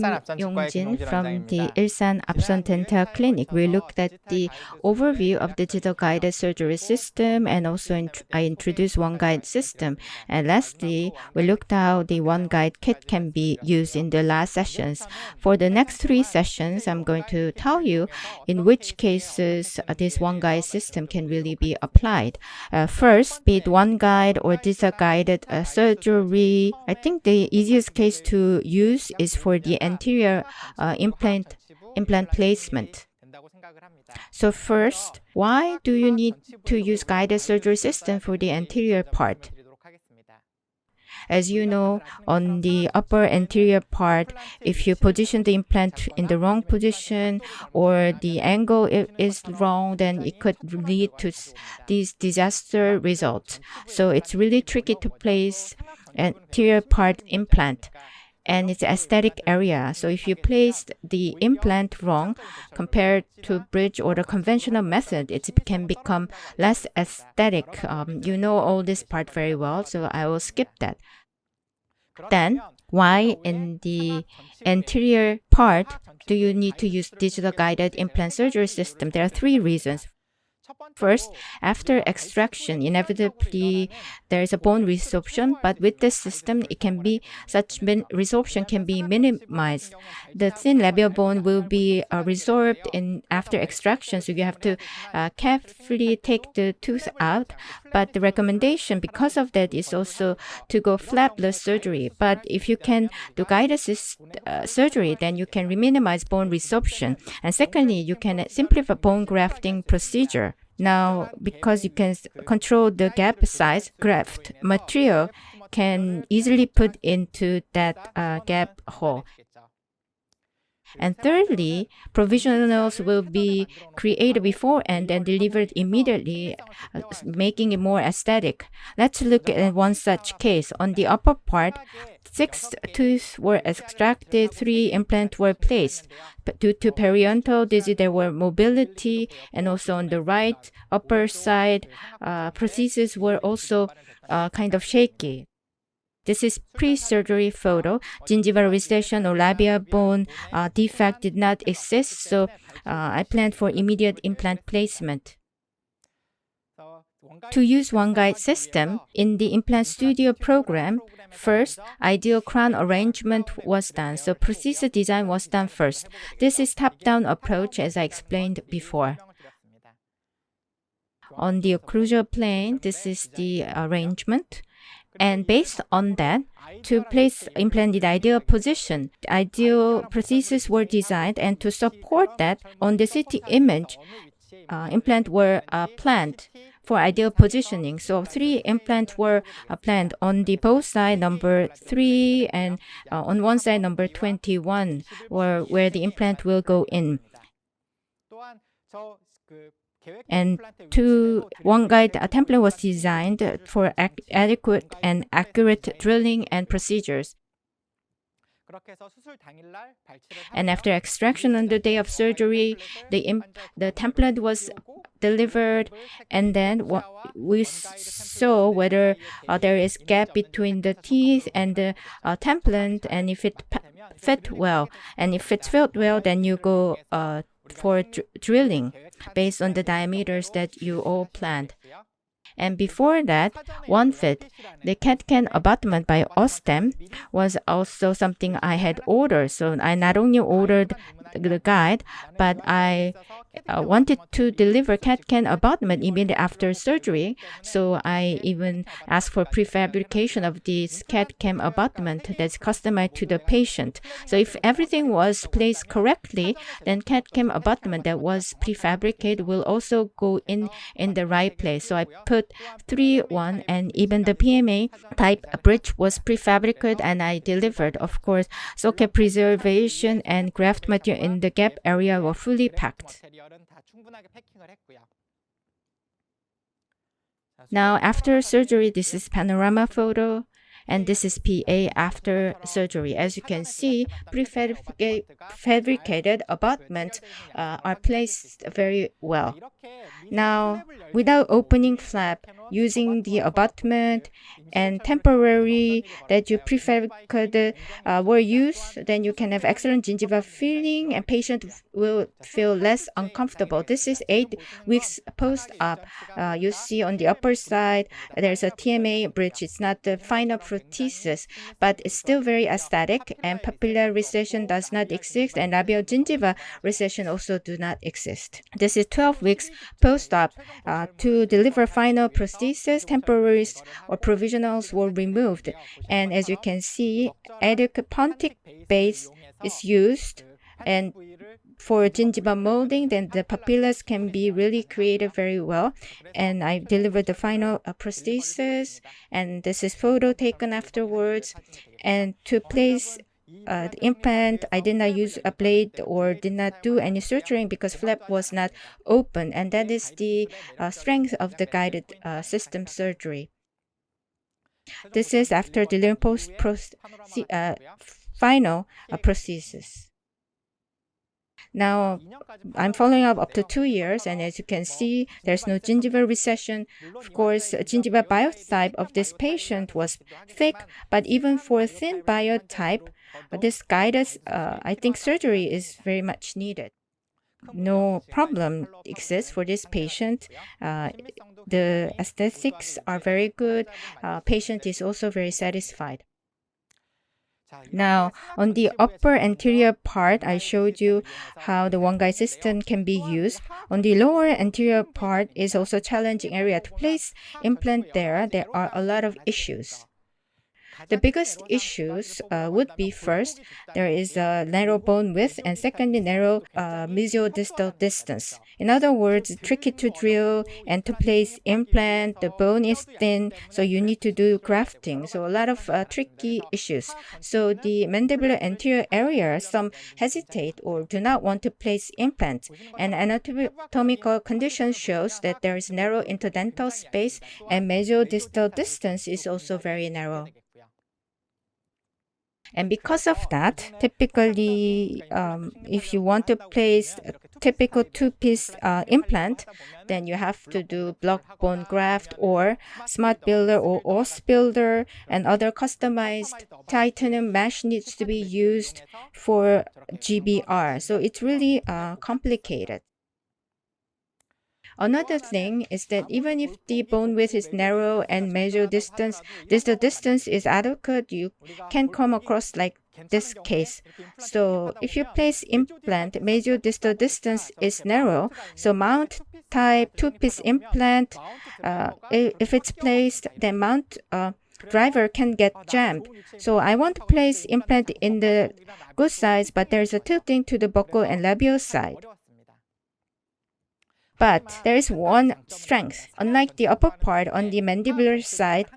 Kim-Yong-jin from the Ilsan Apson Dental Clinic. We looked at the overview of digital guided surgery system, and also I introduced OneGuide system. And lastly, we looked how the OneGuide kit can be used in the last sessions. For the next 3 sessions, I'm going to tell you in which cases this OneGuide system can really be applied. First, be it OneGuide or digital guided surgery, I think the easiest case to use is for the anterior implant placement. So first, why do you need to use guided surgery system for the anterior part? As you know, on the upper anterior part, if you position the implant in the wrong position or the angle is wrong, then it could lead to these disaster results. So it's really tricky to place anterior part implant. And it's aesthetic area. So if you place the implant wrong compared to bridge or the conventional method, it can become less aesthetic. You know all this part very well, so I will skip that. Then, why in the anterior part do you need to use digital guided implant surgery system? There are 3 reasons. First, after extraction, inevitably there is a bone resorption, but with this system, such resorption can be minimized. The thin labial bone will be resorbed after extraction, so you have to carefully take the tooth out. But the recommendation, because of that, is also to go flapless surgery. But if you can do guided surgery, then you can minimize bone resorption. And secondly, you can simplify bone grafting procedure. Now, because you can control the gap size, graft material can easily put into that gap hole. And thirdly, provisionals will be created beforehand and delivered immediately, making it more aesthetic. Let's look at one such case. On the upper part, 6 teeth were extracted, 3 implants were placed. But due to periodontal disease, there were mobility, and also on the right upper side, prostheses were also kind of shaky. This is pre-surgery photo. Gingival recession or labia bone defect did not exist, so I planned for immediate implant placement. To use OneGuide system in the implant studio program, first, ideal crown arrangement was done, so prosthesis design was done first. This is top-down approach, as I explained before. On the occlusal plane, this is the arrangement. And based on that, to place implant in the ideal position, the ideal prostheses were designed, and to support that, on the CT image, implants were planned for ideal positioning. So 3 implants were planned on the both side, number 3, and on one side, number 21, where the implant will go in. And OneGuide template was designed for adequate and accurate drilling and procedures. And after extraction on the day of surgery, the template was delivered, and then we saw whether there is gap between the teeth and the template, and if it fit well. And if it fit well, then you go for drilling based on the diameters that you all planned. And before that, OneFit, the CAD/CAM abutment by Ostem, was also something I had ordered. So I not only ordered the guide, but I wanted to deliver CAD/CAM abutment immediately after surgery. So I even asked for prefabrication of this CAD/CAM abutment that's customized to the patient. So if everything was placed correctly, then CAD/CAM abutment that was prefabricated will also go in the right place. So I put 3-1, and even the PMA type bridge was prefabricated, and I delivered. Of course, socket preservation and graft material in the gap area were fully packed. Now, after surgery, this is panorama photo, and this is PA after surgery. As you can see, prefabricated abutments are placed very well. Now, without opening flap, using the abutment and temporary that you prefabricated were used, then you can have excellent gingiva feeling and patient will feel less uncomfortable. This is 8 weeks post-op. You see on the upper side, there's a TMA bridge. It's not the final prosthesis, but it's still very aesthetic, and papillary recession does not exist, and labial gingiva recession also do not exist. This is 12 weeks post-op. To deliver final prosthesis, temporaries or provisionals were removed, and as you can see, adequate pontic base is used, and for gingiva molding, then the papillas can be really created very well. And I delivered the final prosthesis, and this is photo taken afterwards. And to place the implant, I did not use a blade or did not do any suturing because flap was not open, and that is the strength of the guided system surgery. This is after delivering final prosthesis. Now, I'm following up to 2 years, and as you can see, there's no gingival recession. Of course, gingiva biotype of this patient was thick, but even for thin biotype, this guided, I think surgery is very much needed. No problem exists for this patient. The aesthetics are very good. Patient is also very satisfied. Now, on the upper anterior part, I showed you how the OneGuide system can be used. On the lower anterior part is also a challenging area to place implant there. There are a lot of issues. The biggest issues would be first, there is a narrow bone width, and secondly, narrow mesiodistal distance. In other words, tricky to drill and to place implant. The bone is thin, so you need to do grafting. So a lot of tricky issues. So the mandibular anterior area, some hesitate or do not want to place implant. And anatomical condition shows that there is narrow interdental space, and mesiodistal distance is also very narrow. And because of that, typically, if you want to place a typical two-piece implant, then you have to do block bone graft or smart builder or os builder, and other customized titanium mesh needs to be used for GBR. So it's really complicated. Another thing is that even if the bone width is narrow and measure distance, the distance is adequate, you can come across like this case. So if you place implant, measure distal distance is narrow, so mount type two-piece implant, if it's placed, then mount driver can get jammed. So I want to place implant in the good size, but there's a tilting to the buccal and labial side. But there is one strength. Unlike the upper part on the mandibular side,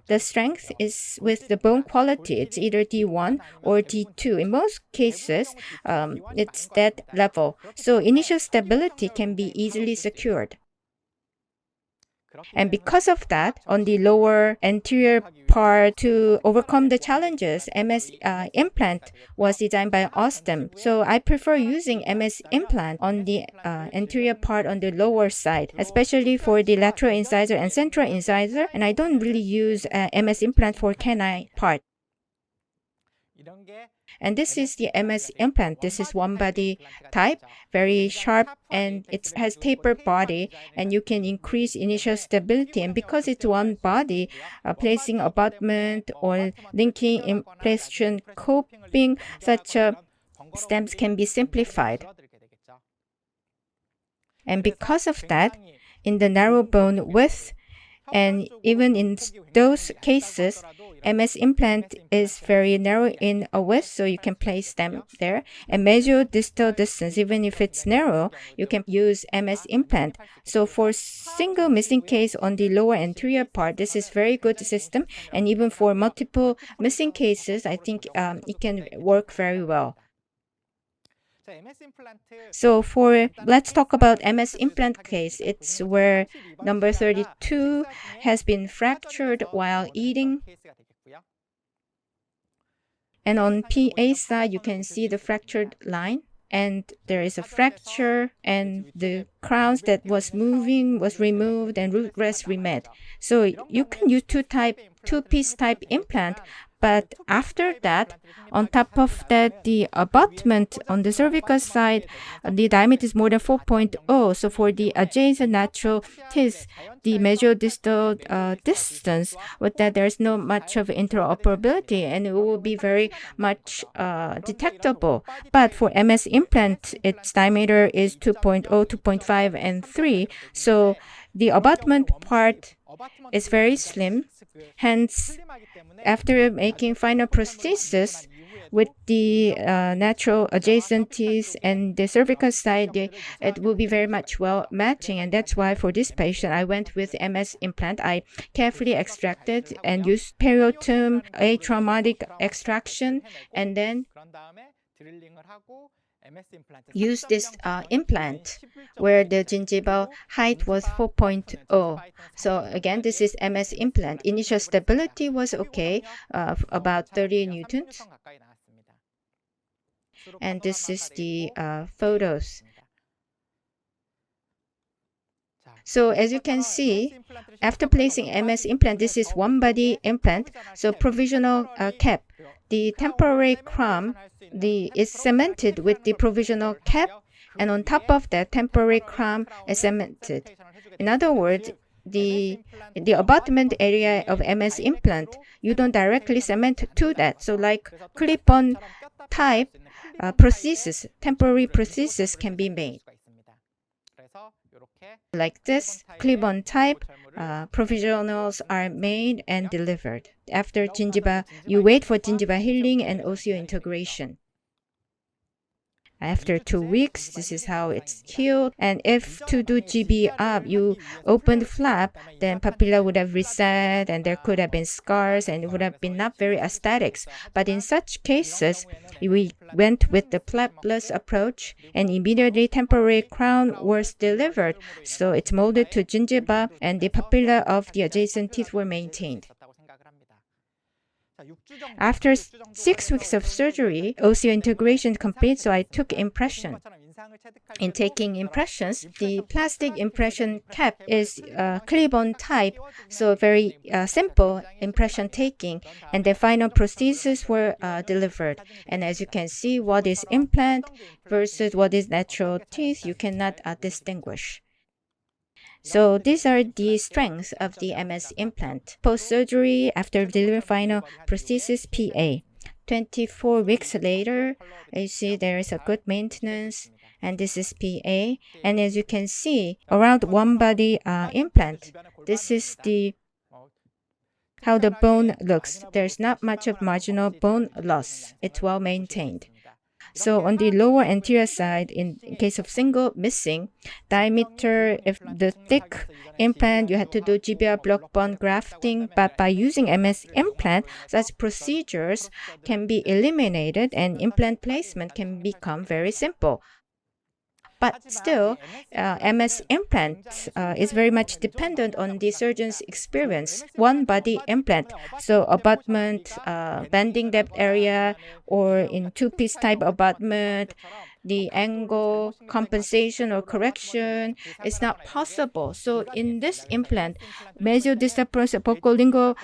the strength is with the bone quality. It's either D1 or D2. In most cases, it's that level. So initial stability can be easily secured. And because of that, on the lower anterior part, to overcome the challenges, MS implant was designed by Austin. So I prefer using MS implant on the anterior part on the lower side, especially for the lateral incisor and central incisor. And I don't really use MS implant for canine part. And this is the MS implant. This is one body type, very sharp, and it has tapered body, and you can increase initial stability. And because it's one body, placing abutment or linking impression coping, such stems can be simplified. And because of that, in the narrow bone width, and even in those cases, MS implant is very narrow in a width, so you can place them there. And measure distal distance, even if it's narrow, you can use MS implant. So for single missing case on the lower anterior part, this is very good system. And even for multiple missing cases, I think it can work very well. So let's talk about MS implant case. It's where number 32 has been fractured while eating. And on PA side, you can see the fractured line. and there is a fracture, and the crowns that was moving was removed and root rest remade. So you can use two-piece type implant, but after that, on top of that, the abutment on the cervical side, the diameter is more than 4.0. So for the adjacent natural teeth, the measure distal distance, with that there's no much of interoperability, and it will be very much detectable. But for MS implant, its diameter is 2.0, 2.5, and 3. So the abutment part is very slim. Hence, after making final prosthesis with the natural adjacent teeth and the cervical side, it will be very much well matching. And that's why for this patient, I went with MS implant. I carefully extracted and used periotomb, atraumatic extraction, and then use this implant where the gingival height was 4.0. So again, this is MS implant. Initial stability was okay, about 30 newtons. And this is the photos. So as you can see, after placing MS implant, this is one body implant, so provisional cap. The temporary crown is cemented with the provisional cap, and on top of that, temporary crown is cemented. In other words, the abutment area of MS implant, you don't directly cement to that. So like clip-on type prosthesis, temporary prosthesis can be made. Like this, clip-on type provisionals are made and delivered. After gingiva, you wait for gingiva healing and osseointegration. After 2 weeks, this is how it's healed. And if to do GB up, you open the flap, then papilla would have reset and there could have been scars and it would have been not very aesthetics. But in such cases, we went with the flapless approach and immediately temporary crown was delivered. So it's molded to gingiva and the papilla of the adjacent teeth were maintained. After 6 weeks of surgery, osseointegration complete, so I took impression. In taking impressions, the plastic impression cap is clip-on type, so very simple impression taking, and the final prostheses were delivered. And as you can see, what is implant versus what is natural teeth, you cannot distinguish. So these are the strengths of the MS implant. Post-surgery, after delivery final prosthesis, PA. 24 weeks later, you see there is a good maintenance, and this is PA. And as you can see, around one body implant, this is how the bone looks. There's not much of marginal bone loss. It's well maintained. So on the lower anterior side, in case of single missing, diameter, if the thick implant, you had to do GBR block bone grafting, but by using MS implant, such procedures can be eliminated and implant placement can become very simple. But still, MS implant is very much dependent on the surgeon's experience. One body implant, so abutment, bending depth area, or in two-piece type abutment, the angle, compensation or correction is not possible. So in this implant, mesial-distal buccolingual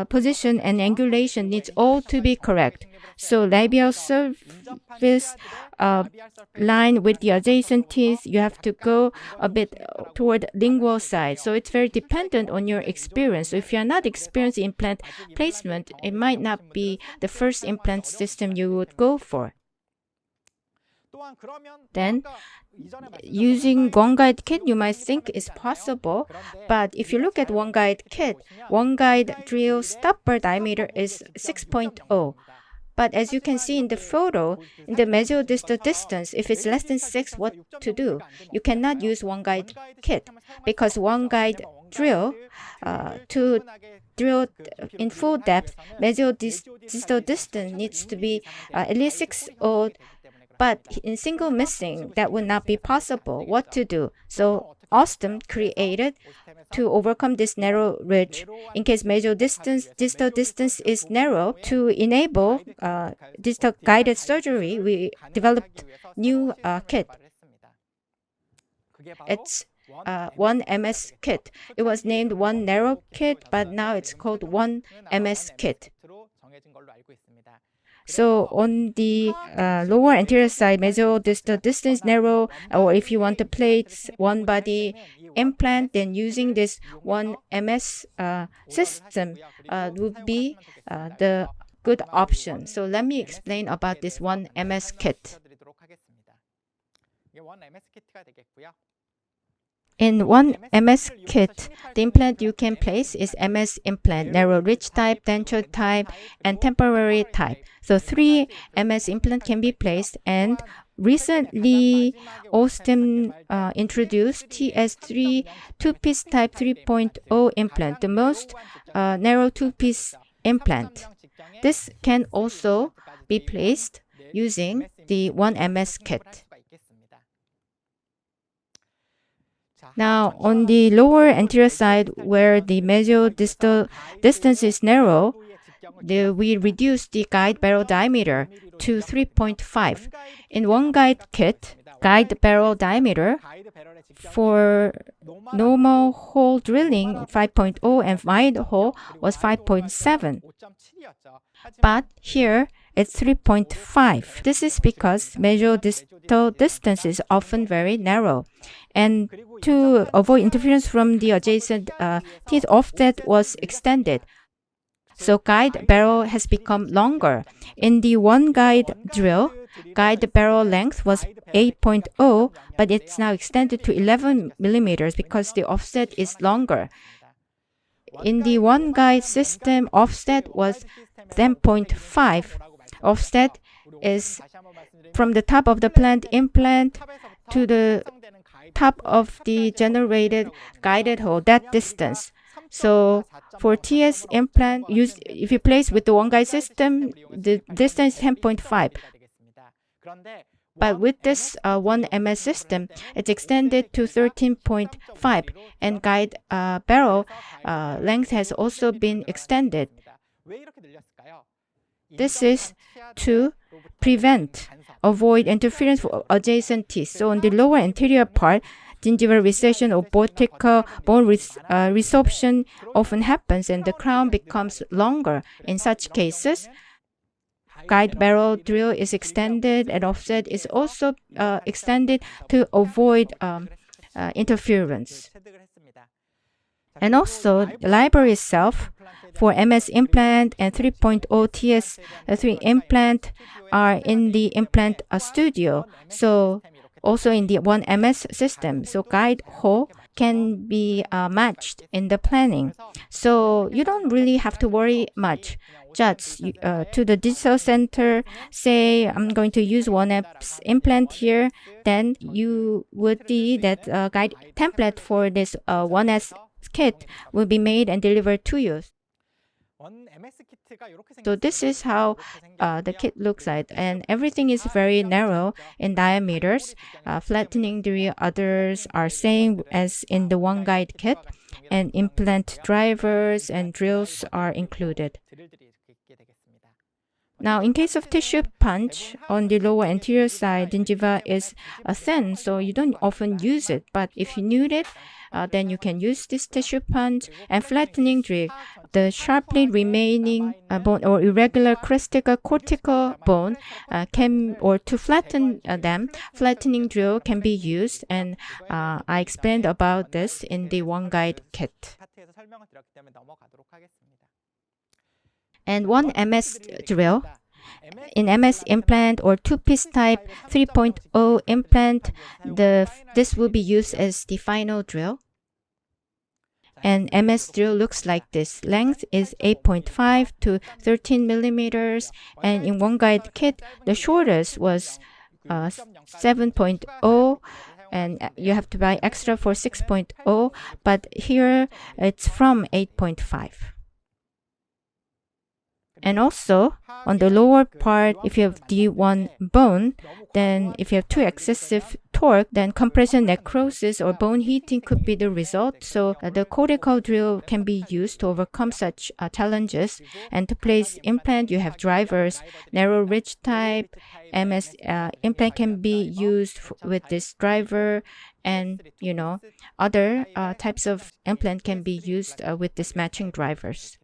position and angulation needs all to be correct. So labial surface line with the adjacent teeth, you have to go a bit toward lingual side. So it's very dependent on your experience. So if you're not experienced in implant placement, it might not be the first implant system you would go for. Then, using OneGuide kit, you might think is possible, but if you look at OneGuide kit, OneGuide drill stopper diameter is 6.0. But as you can see in the photo, in the mesial-distal distance, if it's less than 6, what to do? You cannot use OneGuide kit because OneGuide drill to drill in full depth, mesial-distal distance needs to be at least 6 or but in single missing, that would not be possible. What to do? So Austin created to overcome this narrow ridge in case distal distance is narrow. To enable distal guided surgery, we developed new kit. It's OneMS kit. It was named One Narrow kit, but now it's called OneMS kit. So on the lower anterior side, mesodistal distance narrow, or if you want to place one body implant, then using this OneMS system would be the good option. So let me explain about this OneMS kit. In OneMS kit, the implant you can place is MS implant, narrow ridge type, denture type, and temporary type. So 3 MS implant can be placed, and recently Austin introduced TS3 two-piece type 3.0 implant, the most narrow two-piece implant. This can also be placed using the OneMS kit. Now, on the lower anterior side, where the mesodistal distance is narrow, we reduce the guide barrel diameter to 3.5. In OneGuide kit, guide barrel diameter for normal hole drilling 5.0 and wide hole was 5.7. But here, it's 3.5. This is because mesodistal distance is often very narrow. And to avoid interference from the adjacent teeth, offset was extended. So guide barrel has become longer. In the OneGuide drill, guide barrel length was 8.0, but it's now extended to 11 millimeters because the offset is longer. In the OneGuide system, offset was 10.5. Offset is from the top of the plant implant to the top of the generated guided hole, that distance. So for TS implant, if you place with the OneGuide system, the distance is 10.5. But with this OneMS system, it's extended to 13.5, and guide barrel length has also been extended. This is to avoid interference for adjacent teeth. So on the lower anterior part, gingival recession or vertical bone resorption often happens, and the crown becomes longer. In such cases, guide barrel drill is extended, and offset is also extended to avoid interference. And also, the library itself for MS implant and 3.0 TS3 implant are in the implant studio. So also in the OneMS system. So guide hole can be matched in the planning. So you don't really have to worry much. Just to the digital center, say I'm going to use OneMS implant here, then you would see that guide template for this OneMS kit will be made and delivered to you. So this is how the kit looks like, and everything is very narrow in diameters. Flattening the others are same as in the OneGuide kit, and implant drivers and drills are included. Now, in case of tissue punch, on the lower anterior side, gingiva is thin, so you don't often use it. But if you need it, then you can use this tissue punch. And flattening drill, the sharply remaining bone or irregular cortical bone to flatten them, flattening drill can be used. And I explained about this in the OneGuide kit. And OneMS drill, in MS implant or two-piece type 3.0 implant, this will be used as the final drill. And MS drill looks like this. Length is 8.5 to 13 millimeters. And in OneGuide kit, the shortest was 7.0. And you have to buy extra for 6.0. But here, it's from 8.5. And also, on the lower part, if you have D1 bone, then if you have too excessive torque, then compression necrosis or bone heating could be the result. So the cortical drill can be used to overcome such challenges. And to place implant, you have drivers, narrow ridge type, MS implant can be used with this driver, and other types of implant can be used with this matching drivers.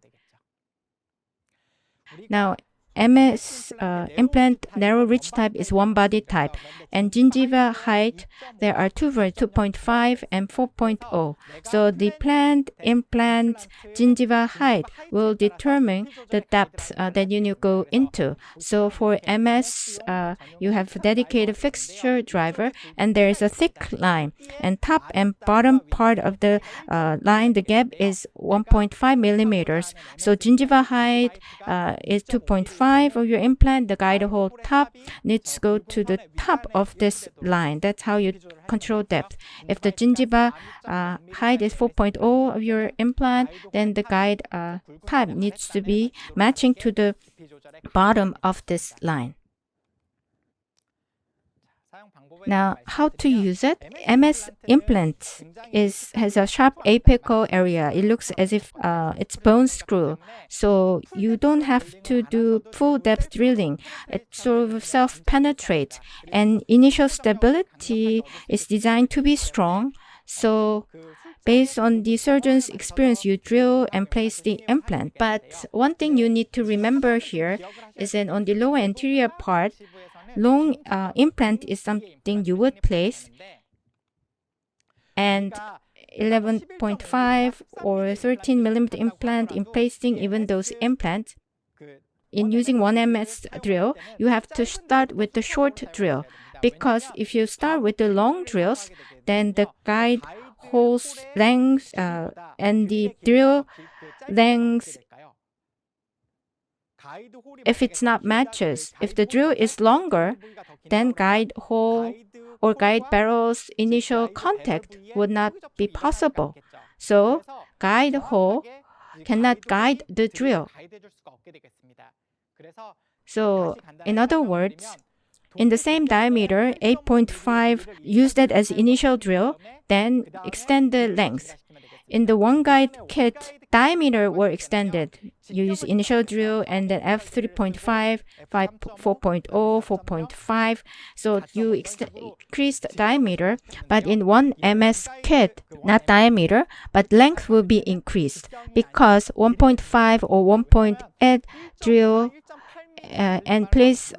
Now, MS implant narrow ridge type is one body type, and gingiva height, there are two variants, 2.5 and 4.0. So the planned implant gingiva height will determine the depth that you need to go into. So for MS, you have a dedicated fixture driver, and there is a thick line, and top and bottom part of the line, the gap is 1.5 millimeters. So gingiva height is 2.5 of your implant. The guide hole top needs to go to the top of this line. That's how you control depth. If the gingiva height is 4.0 of your implant, then the guide type needs to be matching to the bottom of this line. Now, how to use it? MS implant has a sharp apical area. It looks as if it's bone screw. So you don't have to do full depth drilling. It sort of self-penetrates. And initial stability is designed to be strong. So based on the surgeon's experience, you drill and place the implant. But one thing you need to remember here is that on the lower anterior part, long implant is something you would place, and 11.5 or 13 millimeter implant, in placing even those implants, in using OneMS drill, you have to start with the short drill, because if you start with the long drills, then the guide hole's length and the drill length, if it's not matches, if the drill is longer, then guide hole or guide barrel's initial contact would not be possible. So guide hole cannot guide the drill. So in other words, in the same diameter, 8.5, use that as initial drill, then extend the length. In the OneGuide kit, diameter were extended. You use initial drill and then F3.5, 4.0, 4.5. So you increased diameter, but in OneMS kit, not diameter, but length will be increased, because 1.5 or 1.8 drill and place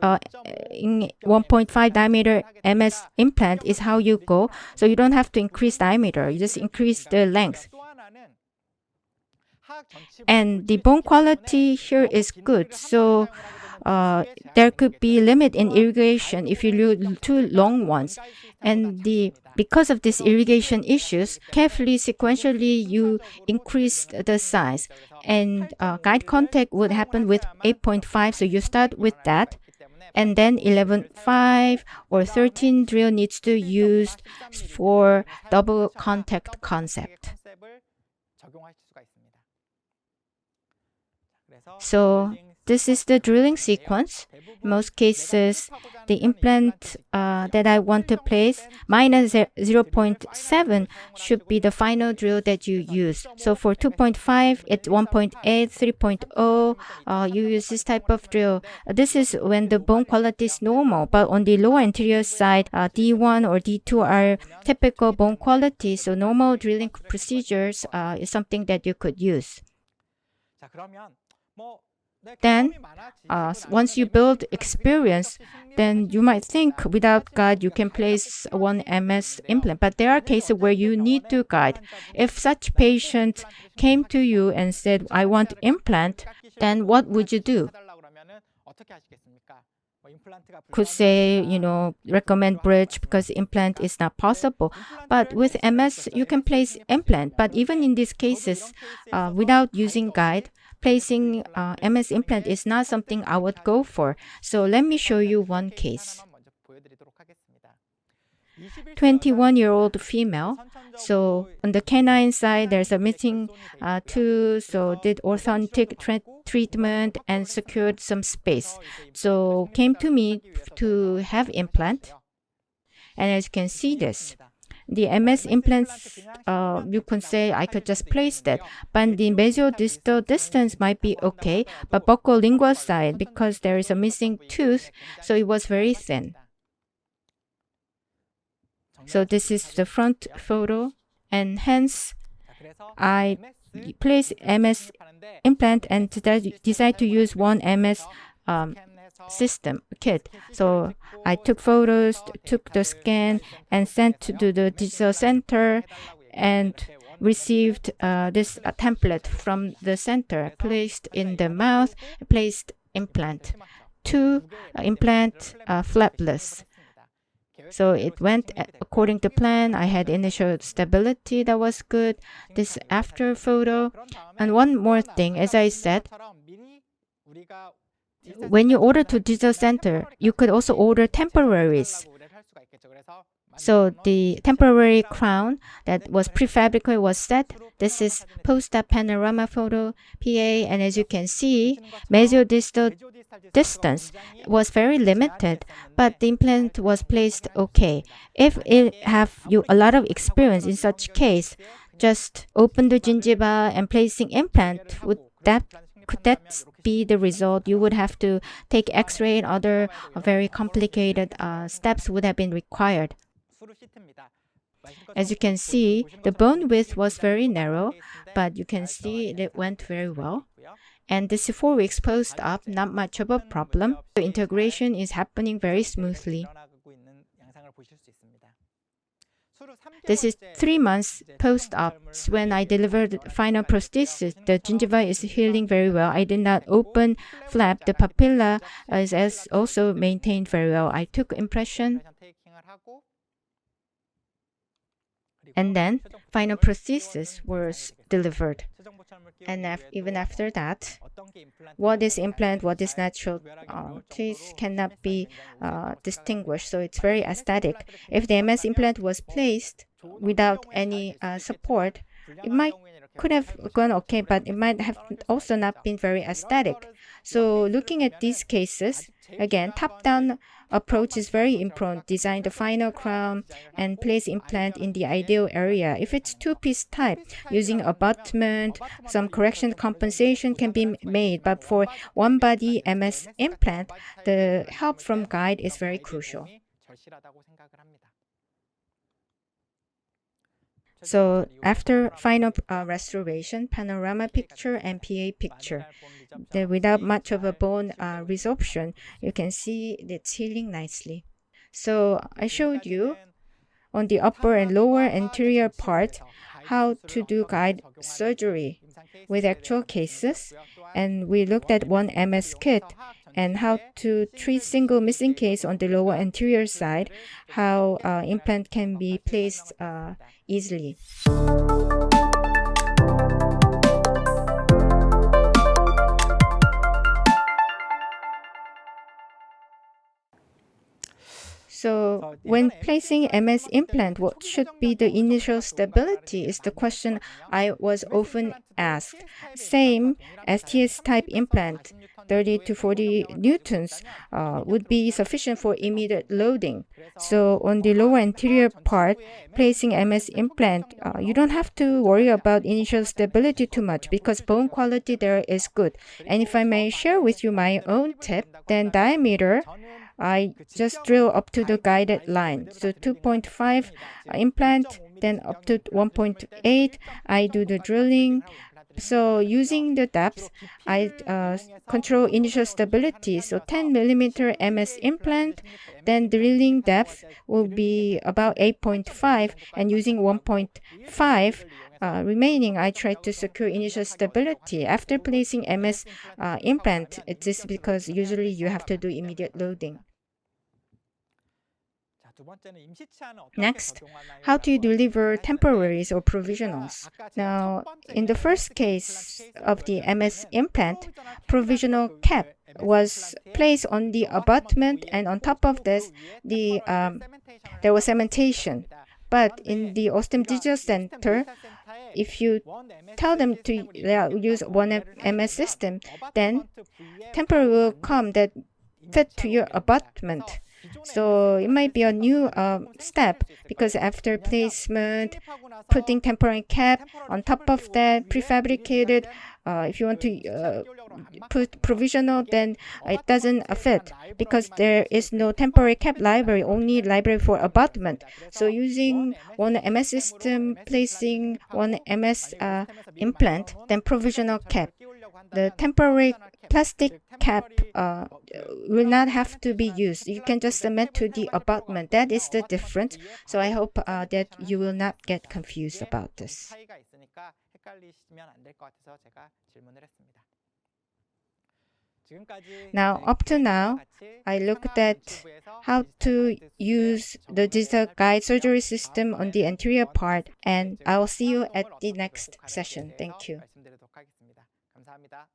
in 1.5 diameter MS implant is how you go. So you don't have to increase diameter, you just increase the length. And the bone quality here is good. So there could be limit in irrigation if you use too long ones. And because of these irrigation issues, carefully, sequentially, you increase the size. And guide contact would happen with 8.5, so you start with that. And then 11.5 or 13 drill needs to be used for double contact concept. So this is the drilling sequence. In most cases, the implant that I want to place, minus 0.7 should be the final drill that you use. So for 2.5, it's 1.8, 3.0, you use this type of drill. This is when the bone quality is normal. But on the lower anterior side, D1 or D2 are typical bone quality. So normal drilling procedures is something that you could use. Then, once you build experience, then you might think without guide you can place OneMS implant. But there are cases where you need to guide. If such patient came to you and said, I want implant, then what would you do? Could say, recommend bridge because implant is not possible. But with MS, you can place implant. But even in these cases, without using guide, placing MS implant is not something I would go for. So let me show you one case. 21-year-old female. So on the canine side, there's a missing tooth, so did orthodontic treatment and secured some space. So came to me to have implant. And as you can see this, the MS implants, you can say I could just place that, but the mesial-distal distance might be okay, but buccolingual side, because there is a missing tooth, so it was very thin. So this is the front photo, and hence I place MS implant and decide to use OneMS system kit. So I took photos, took the scan, and sent to the digital center, and received this template from the center, placed in the mouth, placed implant. 2 implant flapless. So it went according to plan. I had initial stability that was good. This after photo. And one more thing, as I said, when you order to digital center, you could also order temporaries. So the temporary crown that was prefabricated was set. This is post-op panorama photo, PA, and as you can see, mesial-distal distance was very limited, but the implant was placed okay. If it have you a lot of experience in such case, just open the gingiva and placing implant, could that be the result? You would have to take x-ray and other very complicated steps would have been required. As you can see, the bone width was very narrow, but you can see it went very well. And this is 4 weeks post-op, not much of a problem. The integration is happening very smoothly. This is 3 months post-op. When I delivered the final prosthesis, the gingiva is healing very well. I did not open flap. The papilla is also maintained very well. I took impression. And then final prosthesis was delivered. And even after that, what is implant, what is natural teeth cannot be distinguished. So it's very aesthetic. If the MS implant was placed without any support, it could have gone okay, but it might have also not been very aesthetic. So looking at these cases, again, top-down approach is very important. Design the final crown and place implant in the ideal area. If it's 2-piece type, using abutment, some correction compensation can be made. But for one-body MS implant, the help from guide is very crucial. So after final restoration, panorama picture and PA picture, without much of a bone resorption, you can see it's healing nicely. So I showed you on the upper and lower anterior part how to do guide surgery with actual cases, and we looked at OneMS kit and how to treat single missing case on the lower anterior side, how implant can be placed easily. So when placing MS implant, what should be the initial stability is the question I was often asked. Same STS type implant, 30 to 40 newtons would be sufficient for immediate loading. So on the lower anterior part, placing MS implant, you don't have to worry about initial stability too much because bone quality there is good. And if I may share with you my own tip, then diameter, I just drill up to the guided line. So 2.5 implant, then up to 1.8, I do the drilling. So using the depth, I control initial stability. So 10 millimeter MS implant, then drilling depth will be about 8.5, and using 1.5 remaining, I try to secure initial stability. After placing MS implant, it is because usually you have to do immediate loading. Next, how to deliver temporaries or provisionals. Now, in the first case of the MS implant, provisional cap was placed on the abutment, and on top of this, there was cementation. But in the Austin Digital Center, if you tell them to use OneMS system, then temporary will come that fit to your abutment. So it might be a new step, because after placement, putting temporary cap, on top of that, prefabricated, if you want to put provisional, then it doesn't fit, because there is no temporary cap library, only library for abutment. So using OneMS system, placing OneMS implant, then provisional cap. The temporary plastic cap will not have to be used. You can just cement to the abutment. That is the difference. So I hope that you will not get confused about this. Now, up to now, I looked at how to use the digital guide surgery system on the anterior part, and I will see you at the next session. Thank you. 감사합니다.